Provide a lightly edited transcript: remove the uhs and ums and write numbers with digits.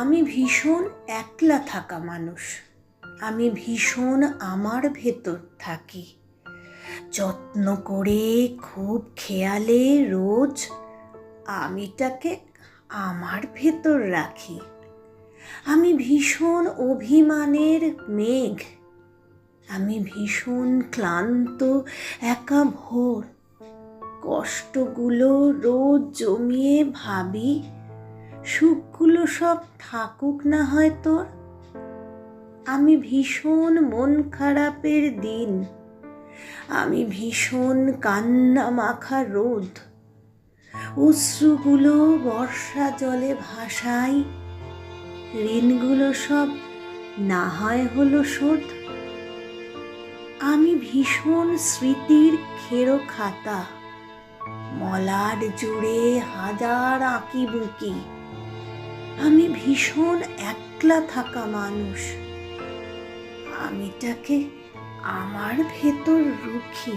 আমি ভীষণ একলা থাকা মানুষ। আমি ভীষণ আমার ভেতর থাকি, যত্ন করে খুব খেয়ালে রোজ আমিটাকে আমার ভেতর রাখি। আমি ভীষণ অভিমানের মেঘ, আমি ভীষণ ক্লান্ত একা ভোর। কষ্টগুলো রোজ জমিয়ে ভাবি, সুখগুলো সব থাকুক না হয় তোর। আমি ভীষণ মন খারাপের দিন, আমি ভীষণ কান্না মাখা রোদ। অশ্রুগুলো বর্ষা জলে ভাসাই, ঋণগুলো সব না হয় হলো শোধ। আমি ভীষণ স্মৃতির খেরো খাতা, মলাট জুড়ে হাজার আঁকি বুকি। আমি ভীষণ একলা থাকা মানুষ, আমিটাকে আমার ভেতর রুখি।